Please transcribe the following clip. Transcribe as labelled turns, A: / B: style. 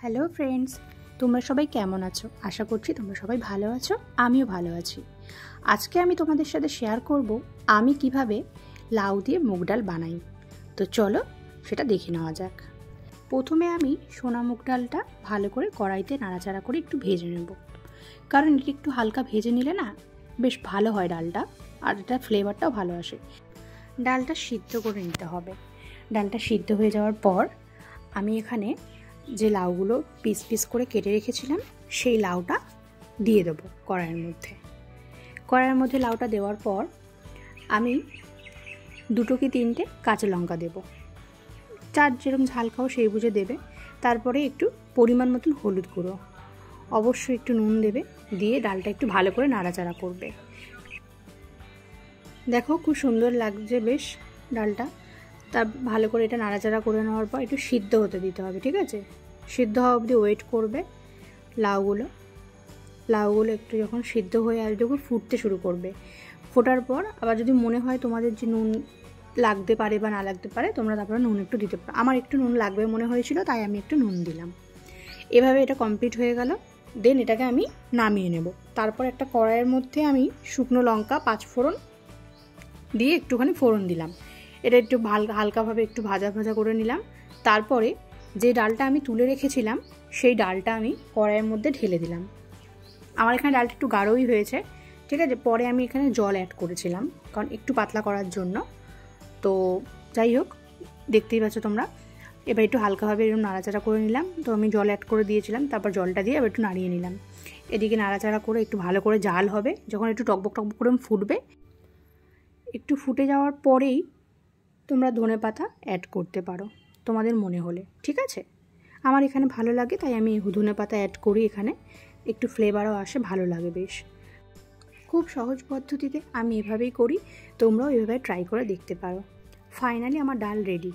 A: Hello friends, তোমরা সবাই কেমন আছো? আশা করছি তোমরা সবাই ভালো আছো, আমিও ভালো আছি। আজকে আমি তোমাদের সাথে শেয়ার করব আমি কিভাবে লাউ দিয়ে মুগ ডাল বানাই। তো চলো সেটা দেখে নেওয়া যাক। প্রথমে আমি সোনা মুগ ডালটা ভালো করে কড়াইতে নাড়াচাড়া করে একটু ভেজে নেব, কারণ এটা একটু হালকা ভেজে নিলে না বেশ ভালো হয় ডালটা, আর এটা ফ্লেভারটাও ভালো আসে। ডালটা সিদ্ধ করে নিতে হবে। ডালটা সিদ্ধ হয়ে যাওয়ার পর আমি এখানে যে লাউগুলো পিস পিস করে কেটে রেখেছিলাম সেই লাউটা দিয়ে দেবো কড়াইয়ের মধ্যে লাউটা দেওয়ার পর আমি 2 কি 3টে কাঁচা লঙ্কা দেবো, যার যেরকম ঝাল খাও সেই বুঝে দেবে। তারপরে একটু পরিমাণ মতন হলুদ গুঁড়ো, অবশ্যই একটু নুন দেবে, দিয়ে ডালটা একটু ভালো করে নাড়াচাড়া করবে। দেখো খুব সুন্দর লাগছে বেশ ডালটা। তা ভালো করে এটা নাড়াচাড়া করে নেওয়ার পর একটু সিদ্ধ হতে দিতে হবে, ঠিক আছে? সিদ্ধ হওয়া অবধি ওয়েট করবে। লাউগুলো একটু যখন সিদ্ধ হয়ে আসবে, যখন ফুটতে শুরু করবে, ফোটার পর আবার যদি মনে হয় তোমাদের যে নুন লাগতে পারে বা না লাগতে পারে, তোমরা তারপরে নুন একটু দিতে পারো। আমার একটু নুন লাগবে মনে হয়েছিল, তাই আমি একটু নুন দিলাম। এভাবে এটা কমপ্লিট হয়ে গেল। দেন এটাকে আমি নামিয়ে নেব। তারপর একটা কড়াইয়ের মধ্যে আমি শুকনো লঙ্কা 5 ফোড়ন দিয়ে একটুখানি ফোড়ন দিলাম। এটা একটু হালকাভাবে একটু ভাজা ভাজা করে নিলাম। তারপরে যে ডালটা আমি তুলে রেখেছিলাম সেই ডালটা আমি কড়াইয়ের মধ্যে ঢেলে দিলাম। আমার এখানে ডালটা একটু গাঢ়ই হয়েছে, ঠিক আছে? পরে আমি এখানে জল অ্যাড করেছিলাম, কারণ একটু পাতলা করার জন্য। তো যাই হোক, দেখতেই পাচ্ছ তোমরা। এবার একটু হালকাভাবে এরকম নাড়াচাড়া করে নিলাম। তো আমি জল অ্যাড করে দিয়েছিলাম, তারপর জলটা দিয়ে এবার একটু নাড়িয়ে নিলাম। এদিকে নাড়াচাড়া করে একটু ভালো করে জাল হবে, যখন একটু টকবক টকবক করে ফুটবে, একটু ফুটে যাওয়ার পরেই তোমরা ধনেপাতা অ্যাড করতে পারো তোমাদের মনে হলে, ঠিক আছে? আমার এখানে ভালো লাগে তাই আমি ধনেপাতা অ্যাড করি। এখানে একটু ফ্লেভারও আসে, ভালো লাগে বেশ। খুব সহজ পদ্ধতিতে আমি এভাবেই করি, তোমরাও এভাবে ট্রাই করে দেখতে পারো। ফাইনালি আমার ডাল রেডি।